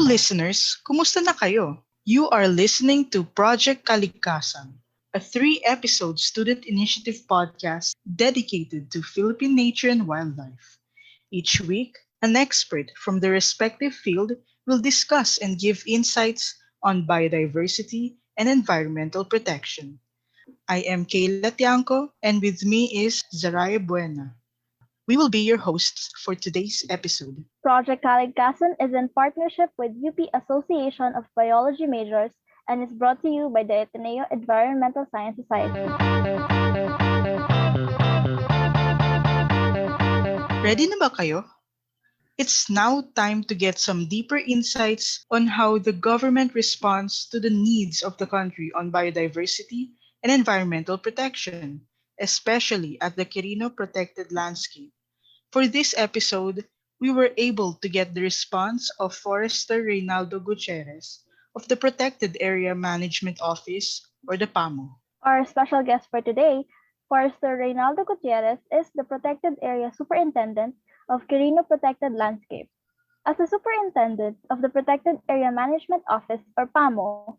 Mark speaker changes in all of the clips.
Speaker 1: listeners, kumusta na kayo? You are listening to Project Kaligkasan, a 3-episode student initiative podcast dedicated to Philippine nature and wildlife. Each week, an expert from the respective field will discuss and give insights on biodiversity and environmental protection. I am Kayla Tiangco, and with me is Zaraya Buena. We will be your hosts for today's episode.
Speaker 2: Project Kaligkasan is in partnership with UP Association of Biology Majors and is brought to you by the Ateneo Environmental Science Society.
Speaker 1: Ready na ba kayo? It's now time to get some deeper insights on how the government responds to the needs of the country on biodiversity and environmental protection, especially at the Quirino protected landscape. For this episode, we were able to get the response of Forester Reynaldo Gutierrez of the Protected Area Management Office, or the PAMO.
Speaker 2: Our special guest for today, Forester Reynaldo Gutierrez, is the Protected Area Superintendent of Quirino Protected Landscape. As the Superintendent of the Protected Area Management Office, or PAMO,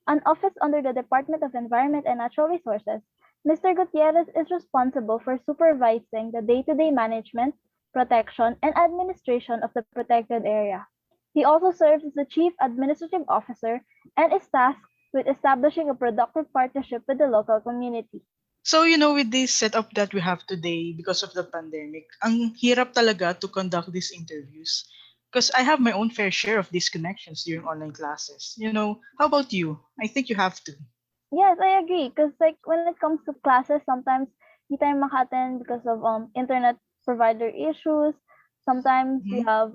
Speaker 2: an office under the Department of Environment and Natural Resources, Mr. Gutierrez is responsible for supervising the day-to-day management, protection, and administration of the protected area. He also serves as the Chief Administrative Officer and is tasked with establishing a productive partnership with the local community.
Speaker 1: So, with this setup that we have today because of the pandemic, ang hirap talaga to conduct these interviews. Because I have my own fair share of disconnections during online classes. How about you? I think you have to.
Speaker 2: Yes, I agree. Because when it comes to classes, sometimes hindi tayo maka-attend because of internet provider issues. Sometimes we have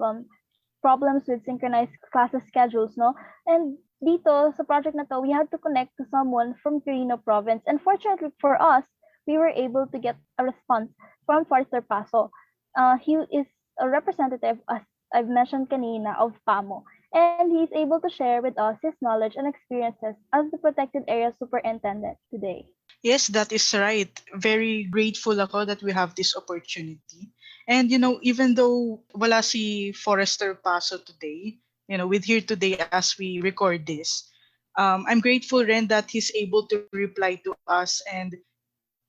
Speaker 2: problems with synchronized classes schedules, no? And dito sa project na to, we had to connect to someone from Quirino province. And fortunately for us, we were able to get a response from Forster Paso. He is a representative, as I've mentioned kanina, of PAMO. And he's able to share with us his knowledge and experiences as the Protected Area Superintendent today.
Speaker 1: Yes, that is right. Very grateful ako that we have this opportunity. And even though wala si Forester Paso today, with here today as we record this, I'm grateful rin that he's able to reply to us and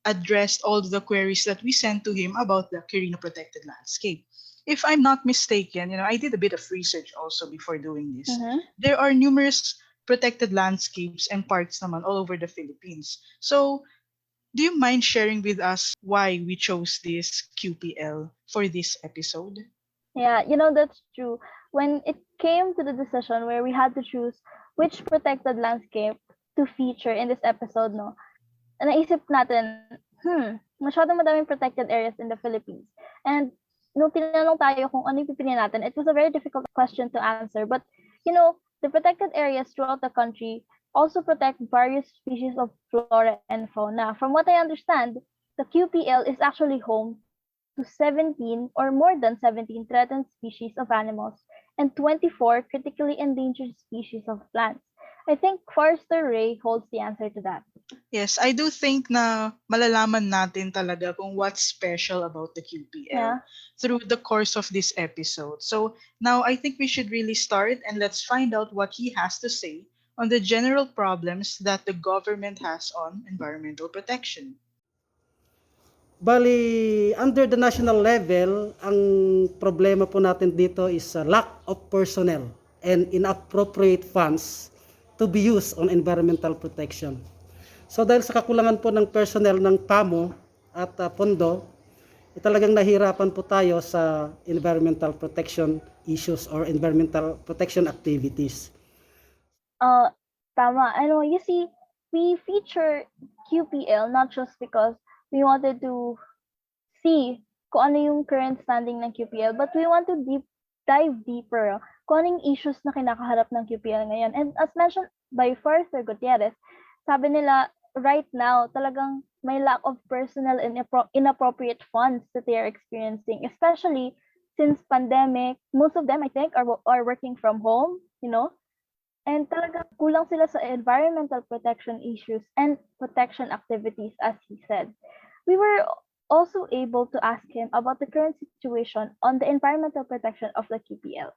Speaker 1: addressed all the queries that we sent to him about the Quirino protected landscape. If I'm not mistaken, I did a bit of research also before doing this. There are numerous protected landscapes and parks naman all over the Philippines. So, do you mind sharing with us why we chose this QPL for this episode?
Speaker 2: Yeah, that's true. When it came to the decision where we had to choose which protected landscape to feature in this episode, no, naisip natin, masyadong madaming protected areas in the Philippines. And nung tinanong tayo kung ano yung pipiliin natin, it was a very difficult question to answer. But, the protected areas throughout the country also protect various species of flora and fauna. From what I understand, the QPL is actually home to 17 or more than 17 threatened species of animals and 24 critically endangered species of plants. I think Forster Ray holds the answer to that.
Speaker 1: Yes, I do think na malalaman natin talaga kung what's special about the QPL through the course of this episode. So now I think we should really start and let's find out what he has to say on the general problems that the government has on environmental protection.
Speaker 3: Bali, under the national level, ang problema po natin dito is lack of personnel and inappropriate funds to be used on environmental protection. So dahil sa kakulangan po ng personnel ng PAMO at pondo, talagang nahirapan po tayo sa environmental protection issues or environmental protection activities.
Speaker 2: Tama. You see, we feature QPL not just because we wanted to see kung ano yung current standing ng QPL, but we want to dive deeper kung anong issues na kinakaharap ng QPL ngayon. And as mentioned by Forster Gutierrez, sabi nila, right now, talagang may lack of personnel and inappropriate funds that they are experiencing, especially since pandemic. Most of them, I think, are working from home, and talagang kulang sila sa environmental protection issues and protection activities, as he said. We were also able to ask him about the current situation on the environmental protection of the QPL.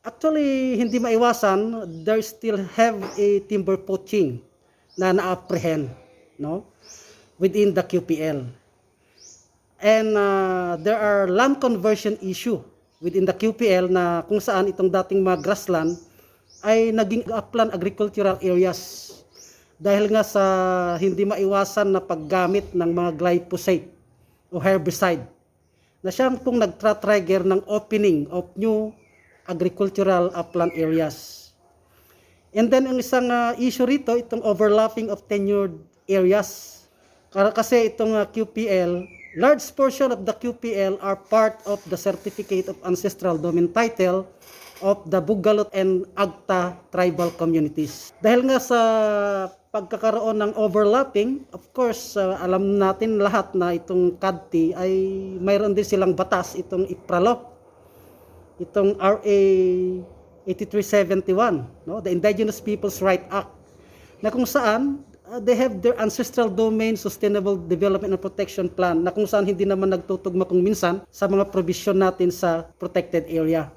Speaker 3: Actually, hindi maiwasan, there still have a timber poaching na na-apprehend, no, within the QPL. And there are land conversion issue within the QPL na kung saan itong dating mga grassland ay naging upland agricultural areas dahil nga sa hindi maiwasan na paggamit ng mga glyphosate o herbicide na siyang pong nagtra-trigger ng opening of new agricultural upland areas. And then ang isang issue rito, itong overlapping of tenured areas. Kasi itong QPL, large portion of the QPL are part of the Certificate of Ancestral Domain Title of the Bugalot and Agta tribal communities. Dahil nga sa pagkakaroon ng overlapping, of course, alam natin lahat na itong CADT ay mayroon din silang batas, itong IPRALO, itong RA 8371, no? The Indigenous Peoples' Right Act, na kung saan they have their ancestral domain sustainable development and protection plan na kung saan hindi naman nagtutugma kung minsan sa mga provision natin sa protected area.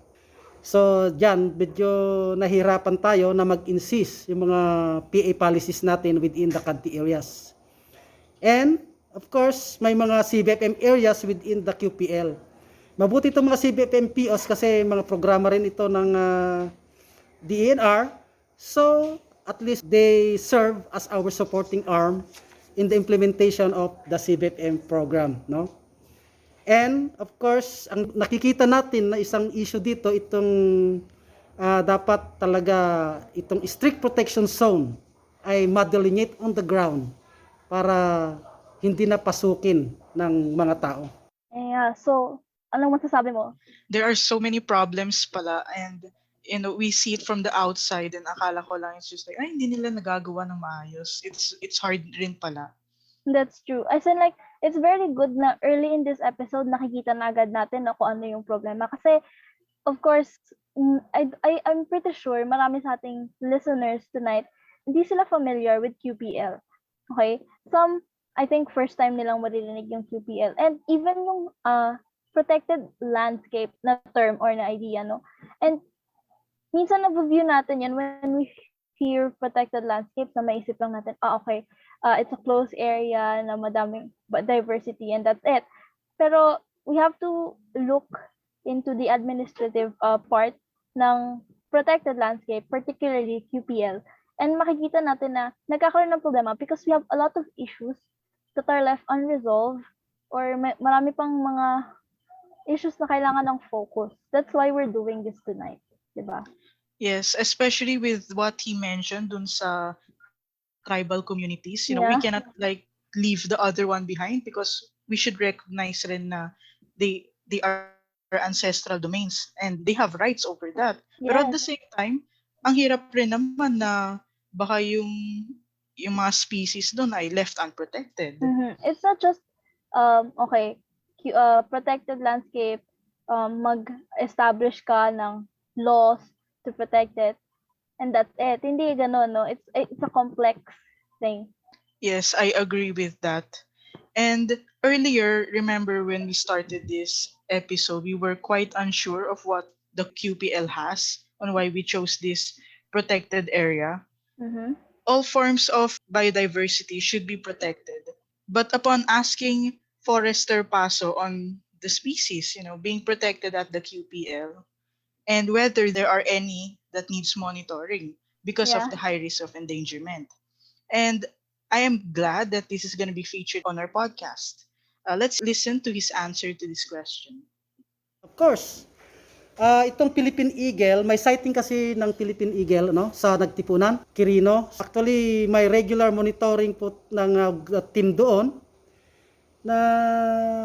Speaker 3: So dyan, medyo nahirapan tayo na mag-insist yung mga PA policies natin within the CADT areas. And of course, may mga CBFM areas within the QPL. Mabuti itong mga CBFM POs kasi mga programa rin ito ng DENR. So at least they serve as our supporting arm in the implementation of the CBFM program, no? And of course, ang nakikita natin na isang issue dito, itong dapat talaga itong strict protection zone ay ma-delineate on the ground para hindi na pasukin ng mga tao.
Speaker 2: Yeah, so anong masasabi mo?
Speaker 1: There are so many problems pala, and we see it from the outside and akala ko lang it's just like, ay, hindi nila nagagawa ng maayos. It's hard rin pala.
Speaker 2: That's true. As in, like, it's very good na early in this episode, nakikita na agad natin na kung ano yung problema. Kasi, of course, I'm pretty sure marami sa ating listeners tonight, hindi sila familiar with QPL. Okay? Some, I think, first time nilang maririnig yung QPL. And even yung protected landscape na term or na idea, no? And minsan na-view natin yan when we hear protected landscape na maisip lang natin, okay, it's a closed area na madaming diversity and that's it. Pero we have to look into the administrative part ng protected landscape, particularly QPL. And makikita natin na nagkakaroon ng problema because we have a lot of issues that are left unresolved or marami pang mga issues na kailangan ng focus. That's why we're doing this tonight, diba?
Speaker 1: Yes, especially with what he mentioned dun sa tribal communities. You know, we cannot like leave the other one behind because we should recognize rin na they are ancestral domains and they have rights over that. Yes. Pero at the same time, ang hirap rin naman na baka yung mga species doon ay left unprotected.
Speaker 2: Mm-hmm. It's not just okay, protected landscape, mag-establish ka ng laws to protect it, and that's it. Hindi ganun, no? It's a complex thing.
Speaker 1: Yes, I agree with that. And earlier, remember when we started this episode, we were quite unsure of what the QPL has on why we chose this protected area.
Speaker 2: Mm-hmm.
Speaker 1: All forms of biodiversity should be protected. But upon asking Forester Paso on the species, being protected at the QPL, and whether there are any that needs monitoring because of the high risk of endangerment. And I am glad that this is going to be featured on our podcast. Let's listen to his answer to this question.
Speaker 3: Of course, itong Philippine Eagle, may sighting kasi ng Philippine Eagle sa Nagtipunan, Quirino. Actually, may regular monitoring po ng team doon na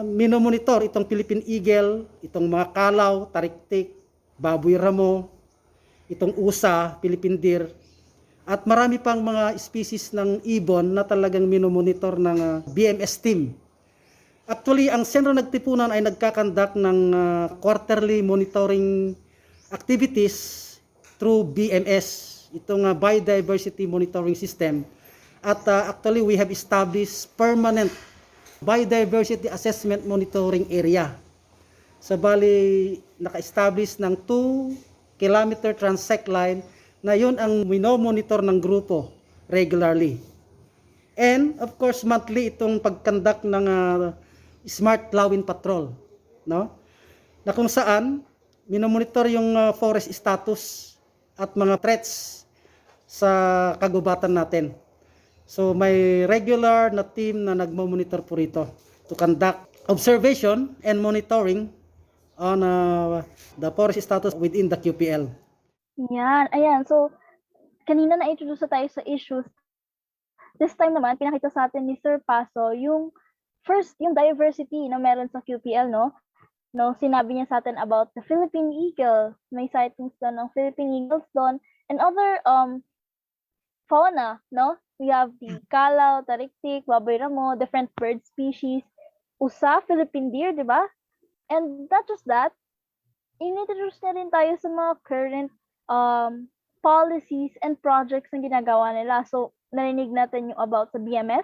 Speaker 3: minomonitor itong Philippine Eagle, itong mga kalaw, tariktik, baboy ramo, itong usa, Philippine deer, at marami pang mga species ng ibon na talagang minomonitor ng BMS team. Actually, ang Sentro Nagtipunan ay nagkakandak ng quarterly monitoring activities through BMS, itong Biodiversity Monitoring System. At actually, we have established permanent Biodiversity Assessment Monitoring Area. So, bali, naka-establish ng 2 kilometer transect line na yun ang minomonitor ng grupo regularly. And of course, monthly itong pagkandak ng smart plowing patrol, no? Na kung saan minomonitor yung forest status at mga threats sa kagubatan natin. So may regular na team na nagmo-monitor po rito to conduct observation and monitoring on the forest status within the QPL.
Speaker 2: Yan, ayan. So, kanina na-introduce tayo sa issues. This time naman, pinakita sa atin ni Sir Paso yung first, yung diversity na meron sa QPL, no? No, sinabi niya sa atin about the Philippine eagle. May sightings doon ng Philippine eagles doon and other fauna, no? We have the kalaw, tariktik, baboy ramo, different bird species, usa, Philippine deer, di ba? And not just that, in-introduce na rin tayo sa mga current policies and projects na ginagawa nila. So, narinig natin yung about sa BMS,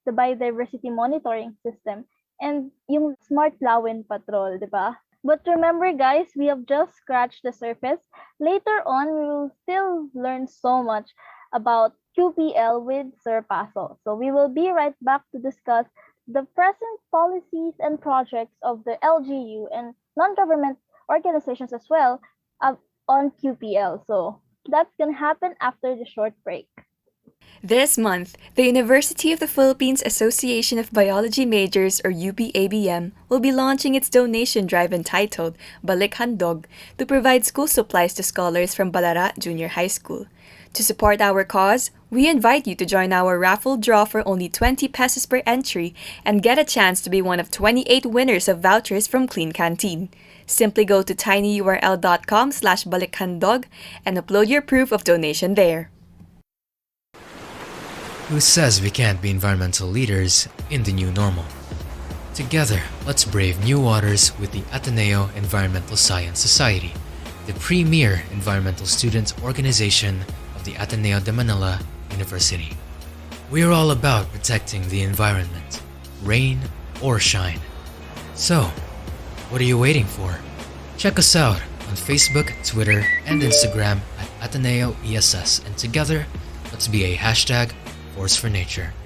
Speaker 2: the Biodiversity Monitoring System, and yung Smart Plowing Patrol, di ba? But remember guys, we have just scratched the surface. Later on, we will still learn so much about QPL with Sir Paso. So we will be right back to discuss the present policies and projects of the LGU and non-government organizations as well on QPL. So that's going to happen after the short break.
Speaker 4: This month, the University of the Philippines Association of Biology Majors, or UPABM, will be launching its donation drive entitled Kaligkasan to provide school supplies to scholars from Balara Junior High School. To support our cause, we invite you to join our raffle draw for only 20 pesos per entry and get a chance to be one of 28 winners of vouchers from Clean Canteen. Simply go to tinyurl.com/balikhandog and upload your proof of donation there.
Speaker 5: Who says we can't be environmental leaders in the new normal? Together, let's brave new waters with the Ateneo Environmental Science Society, the premier environmental student organization of the Ateneo de Manila University. We are all about protecting the environment, rain or shine. So, what are you waiting for? Check us out on Facebook, Twitter, and Instagram at Ateneo ESS, and together, let's be a #Force for Nature.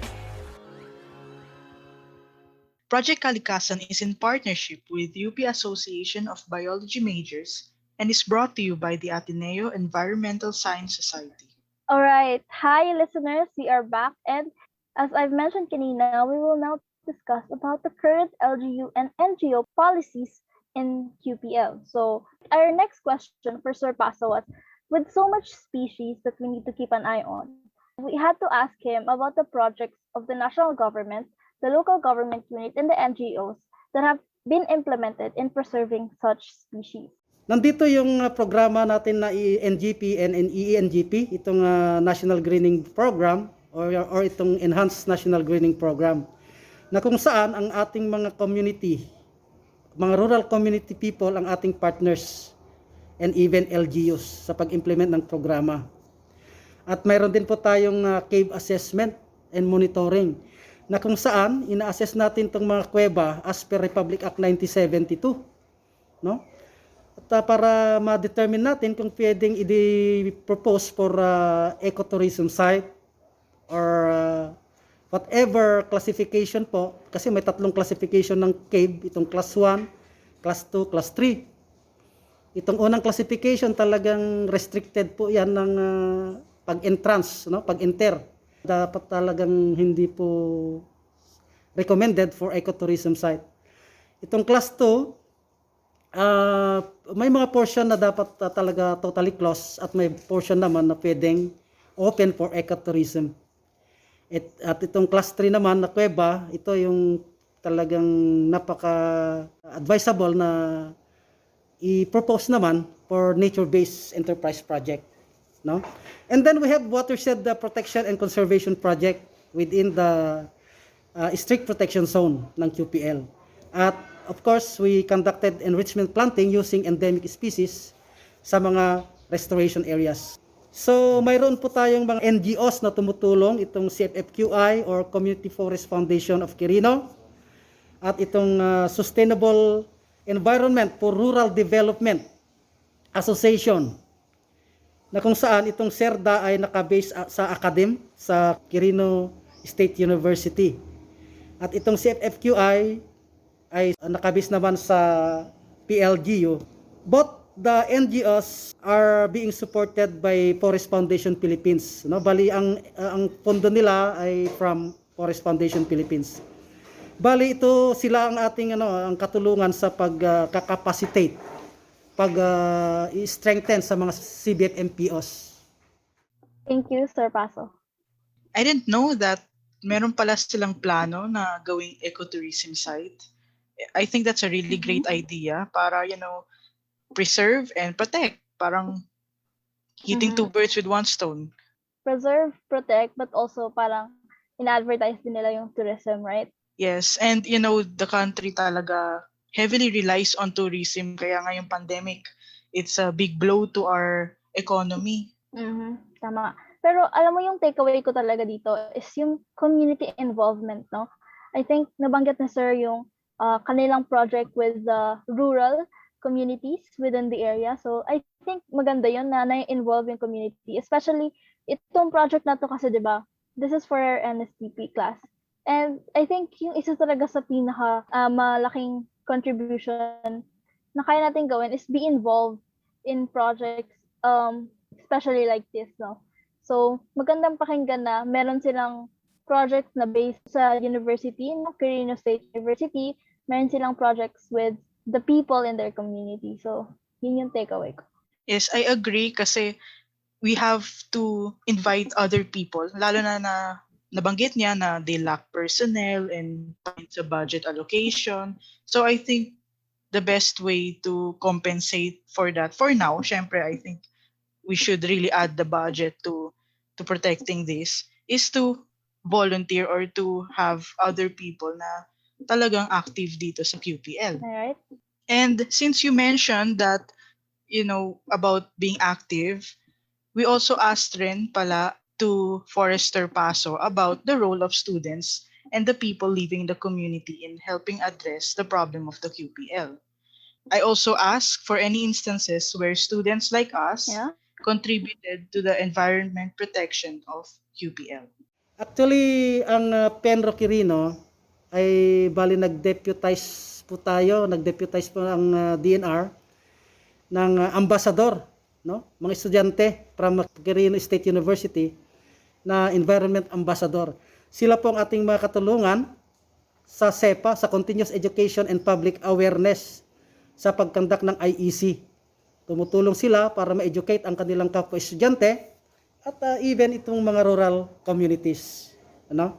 Speaker 1: Project Kaligkasan is in partnership with UP Association of Biology Majors and is brought to you by the Ateneo Environmental Science Society.
Speaker 2: All right. Hi, listeners. We are back. And as I've mentioned kanina, we will now discuss about the current LGU and NGO policies in QPL. So our next question for Sir Paso was, with so much species that we need to keep an eye on, we had to ask him about the projects of the national government, the local government unit, and the NGOs that have been implemented in preserving such species.
Speaker 3: Nandito yung programa natin na NGP and ENGP, itong National Greening Program or itong Enhanced National Greening Program, na kung saan ang ating mga community, mga rural community people ang ating partners and even LGUs sa pag-implement ng programa. At mayroon din po tayong cave assessment and monitoring na kung saan ina-assess natin itong mga kuweba as per Republic Act 1972, no? At para ma-determine natin kung pwedeng i-propose for ecotourism site or whatever classification po, kasi may tatlong classification ng cave, itong class 1, class 2, class 3. Itong unang classification talagang restricted po yan ng pag-entrance, no? Pag-enter. Dapat talagang hindi po recommended for ecotourism site. Itong class 2, may mga portion na dapat talaga totally closed at may portion naman na pwedeng open for ecotourism. At itong class 3 naman na kuweba, ito yung talagang napaka-advisable na i-propose naman for nature-based enterprise project. No? And then we have watershed protection and conservation project within the strict protection zone ng QPL. At of course, we conducted enrichment planting using endemic species sa mga restoration areas. So mayroon po tayong mga NGOs na tumutulong, itong CFFQI or Community Forest Foundation of Quirino at itong Sustainable Environment for Rural Development Association na kung saan itong SERDA ay nakabase sa academe sa Quirino State University. At itong CFFQI ay nakabase naman sa PLGU. Both the NGOs are being supported by Forest Foundation Philippines. No, bali ang pondo nila ay from Forest Foundation Philippines. Bali ito sila ang ating ang katulungan sa pagka-capacitate, i-strengthen sa mga CBF MPOs.
Speaker 2: Thank you, Sir Paso.
Speaker 1: I didn't know that meron pala silang plano na gawing ecotourism site. I think that's a really great idea para, preserve and protect. Parang hitting two birds with one stone.
Speaker 2: Preserve, protect, but also parang in-advertise din nila yung tourism, right?
Speaker 1: Yes, and the country talaga heavily relies on tourism. Kaya ngayong pandemic, it's a big blow to our economy.
Speaker 2: Tama. Pero alam mo yung takeaway ko talaga dito is yung community involvement, no? I think nabanggit na Sir yung kanilang project with the rural communities within the area. So I think maganda yun na na-involve yung community. Especially itong project na to kasi 'di ba? This is for our NSTP class. And I think yung isa talaga sa pinaka malaking contribution na kaya natin gawin is be involved in projects especially like this, no? So magandang pakinggan na meron silang projects na based sa university, no? Quirino State University, meron silang projects with the people in their community. So, yun yung takeaway ko.
Speaker 1: Yes, I agree kasi we have to invite other people, lalo na nabanggit niya na they lack personnel and sa budget allocation. So, I think the best way to compensate for that, for now, syempre, I think we should really add the budget to protecting this, is to volunteer or to have other people na talagang active dito sa QPL.
Speaker 2: Alright.
Speaker 1: And since you mentioned that, about being active, we also asked rin pala to Forester Paso about the role of students and the people living in the community in helping address the problem of the QPL. I also asked for any instances where students like us contributed to the environment protection of QPL.
Speaker 3: Actually, ang Penro Quirino ay bali nag-deputize po ang DENR ng ambassador, no? Mga estudyante from Quirino State University na environment ambassador. Sila po ang ating mga katulungan sa SEPA, sa Continuous Education and Public Awareness sa pagkandak ng IEC. Tumutulong sila para ma-educate ang kanilang kapwa estudyante at even itong mga rural communities, ano?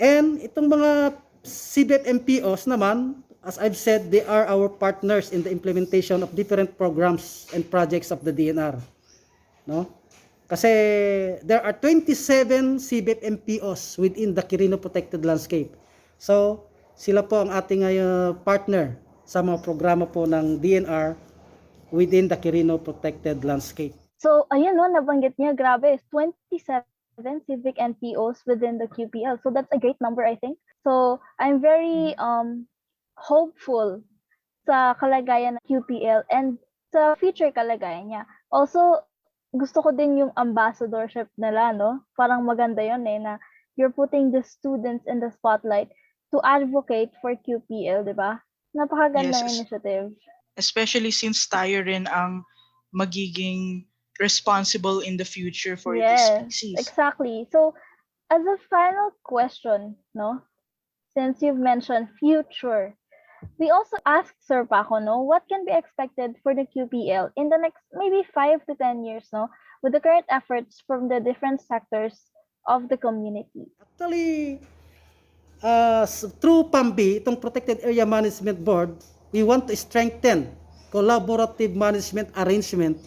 Speaker 3: And itong mga CBF MPOs naman, as I've said, they are our partners in the implementation of different programs and projects of the DENR. No? Kasi there are 27 CBF MPOs within the Quirino Protected Landscape. So, sila po ang ating partner sa mga programa po ng DENR within the Quirino Protected Landscape.
Speaker 2: So, ayun no, nabanggit niya, grabe, 27 civic NPOs within the QPL. So that's a great number, I think. So I'm very hopeful sa kalagayan ng QPL and sa future kalagayan niya. Also, gusto ko din yung ambassadorship nila, no? Parang maganda yun na you're putting the students in the spotlight to advocate for QPL, di ba? Napakagandang initiative.
Speaker 1: Especially since tayo rin ang magiging responsible in the future for this species.
Speaker 2: Exactly. So, as a final question, no, since you've mentioned future, we also asked Sir Paco, no, what can be expected for the QPL in the next maybe 5 to 10 years, no, with the current efforts from the different sectors of the community?
Speaker 3: Actually, through PAMB, itong Protected Area Management Board, we want to strengthen collaborative management arrangement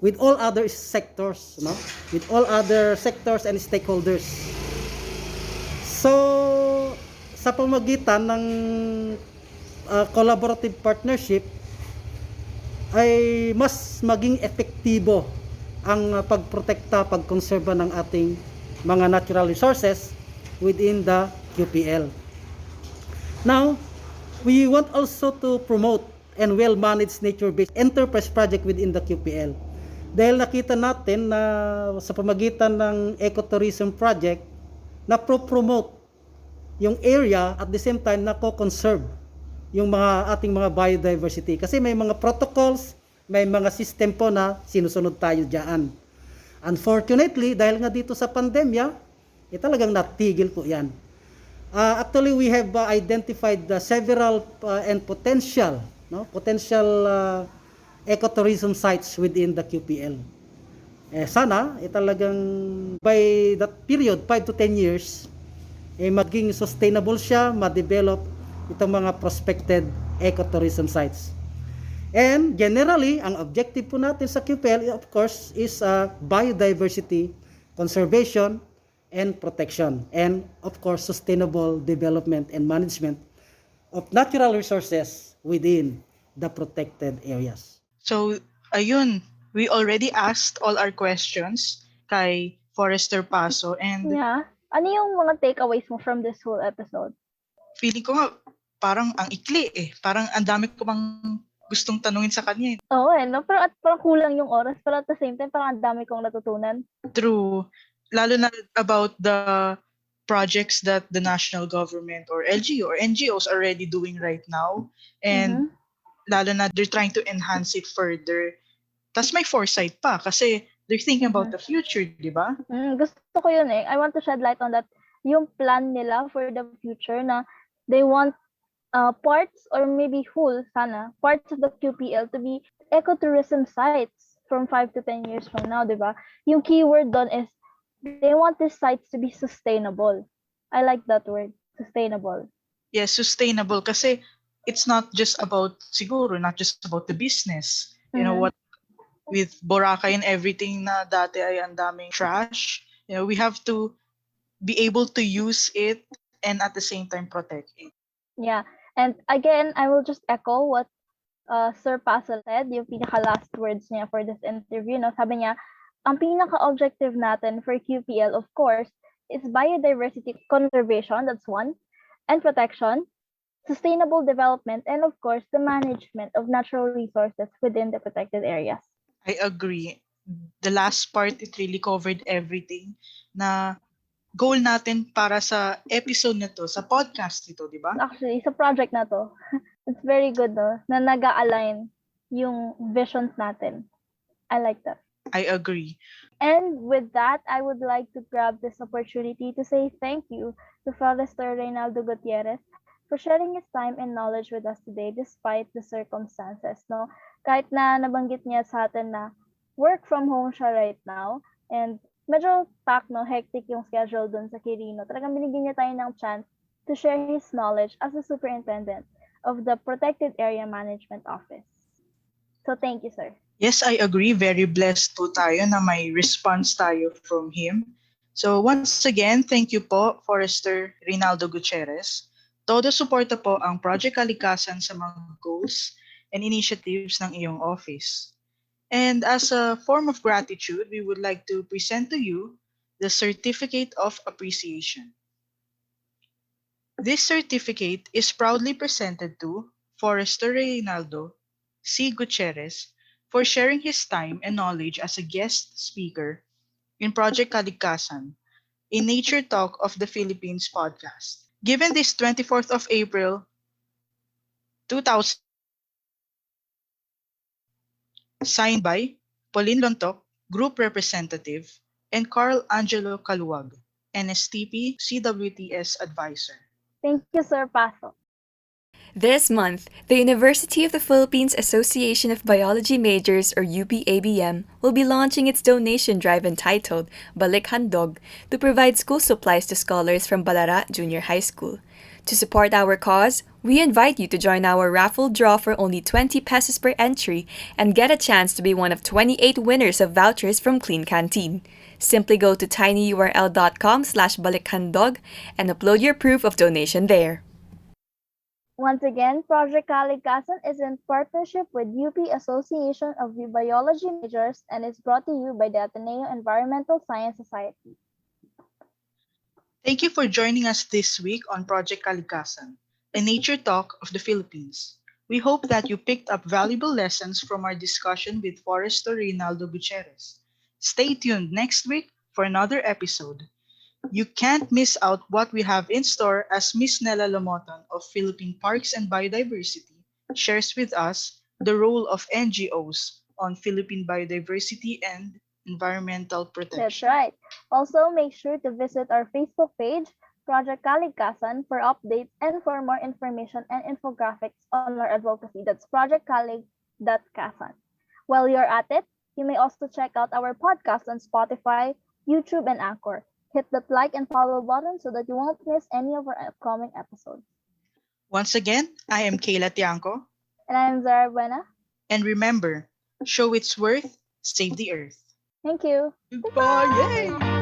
Speaker 3: with all other sectors, no? With all other sectors and stakeholders. So, sa pamagitan ng collaborative partnership, ay mas maging epektibo ang pagprotekta, pagkonserba ng ating mga natural resources within the QPL. Now, we want also to promote and well-manage nature-based enterprise project within the QPL. Dahil nakita natin na sa pamagitan ng ecotourism project, na pro-promote yung area at the same time na co-conserve yung ating mga biodiversity. Kasi may mga protocols, may mga system po na sinusunod tayo diyan. Unfortunately, dahil nga dito sa pandemya, talagang natigil po yan. Actually, we have identified several and potential ecotourism sites within the QPL. Sana talagang by that period, 5 to 10 years, maging sustainable siya, ma-develop itong mga prospected ecotourism sites. And generally, ang objective po natin sa QPL, of course, is biodiversity, conservation, and protection. And of course, sustainable development and management of natural resources within the protected areas.
Speaker 1: So, ayun, we already asked all our questions kay Forester Paso and
Speaker 2: Yeah. Ano yung mga takeaways mo from this whole episode?
Speaker 1: feeling ko nga parang ang ikli Parang ang dami ko pang gustong tanungin sa kanya.
Speaker 2: Oo no? Parang kulang yung oras, pero at the same time, parang ang dami kong natutunan.
Speaker 1: True. Lalo na about the projects that the national government or LGU or NGOs are already doing right now. And lalo na they're trying to enhance it further. Tas may foresight pa kasi they're thinking about the future, di ba?
Speaker 2: Gusto ko yun I want to shed light on that. Yung plan nila for the future na they want parts or maybe whole parts of the QPL to be ecotourism sites from 5 to 10 years from now, di ba? Yung keyword doon is they want these sites to be sustainable. I like that word, sustainable.
Speaker 1: Yes, sustainable kasi it's not just about the business. You know what, with Boracay and everything na dati ay ang daming trash, we have to be able to use it and at the same time protect it.
Speaker 2: Yeah. And again, I will just echo what Sir Paso said, yung pinaka-last words niya for this interview. No? Sabi niya, ang pinaka-objective natin for QPL, of course, is biodiversity conservation, that's one, and protection, sustainable development, and of course, the management of natural resources within the protected areas.
Speaker 1: I agree. The last part, it really covered everything na goal natin para sa episode na to, sa podcast nito, di ba?
Speaker 2: Actually, sa project na to, it's very good, no? Na nag-align yung visions natin. I like that.
Speaker 1: I agree.
Speaker 2: And with that, I would like to grab this opportunity to say thank you to Forester Reynaldo Gutierrez for sharing his time and knowledge with us today despite the circumstances, no? Kahit na nabanggit niya sa atin na work from home siya right now and medyo hectic yung schedule dun sa Quirino. Talagang binigyan niya tayo ng chance to share his knowledge as a superintendent of the Protected Area Management Office. So thank you, sir.
Speaker 1: Yes, I agree. Very blessed po tayo na may response tayo from him. So once again, thank you po, Forester Reynaldo Gutierrez. Todo suporta po ang Project Kaligkasan sa mga goals and initiatives ng iyong office. And as a form of gratitude, we would like to present to you the Certificate of Appreciation. This certificate is proudly presented to Forester Reynaldo C. Gutierrez for sharing his time and knowledge as a guest speaker in Project Kaligkasan, a Nature Talk of the Philippines podcast. Given this 24th of April, 2000, signed by Pauline Lontok, Group Representative, and Carl Angelo Caluwag, NSTP CWTS Advisor.
Speaker 2: Thank you, Sir Paso.
Speaker 4: This month, the University of the Philippines Association of Biology Majors, or UPABM, will be launching its donation drive entitled Balik Handog to provide school supplies to scholars from Balara Junior High School. To support our cause, we invite you to join our raffle draw for only 20 pesos per entry and get a chance to be one of 28 winners of vouchers from Clean Canteen. Simply go to tinyurl.com/balikhandog and upload your proof of donation there.
Speaker 2: Once again, Project Kaligkasan is in partnership with UP Association of the Biology Majors and is brought to you by the Ateneo Environmental Science Society.
Speaker 1: Thank you for joining us this week on Project Kaligkasan, a nature talk of the Philippines. We hope that you picked up valuable lessons from our discussion with Forester Reynaldo Gutierrez. Stay tuned next week for another episode. You can't miss out what we have in store as Miss Nella Lamotan of Philippine Parks and Biodiversity shares with us the role of NGOs on Philippine biodiversity and environmental
Speaker 2: That's
Speaker 1: protection.
Speaker 2: right. Also, make sure to visit our Facebook page, Project Kaligkasan, for updates and for more information and infographics on our advocacy. That's projectkalig.kasan. While you're at it, you may also check out our podcast on Spotify, YouTube, and Anchor. Hit that like and follow button so that you won't miss any of our upcoming episodes.
Speaker 1: Once again, I am Kayla Tiangco,
Speaker 2: And I'm Zara Buena.
Speaker 1: and remember, show its worth, save the earth.
Speaker 2: Thank you.
Speaker 1: Goodbye! Yay!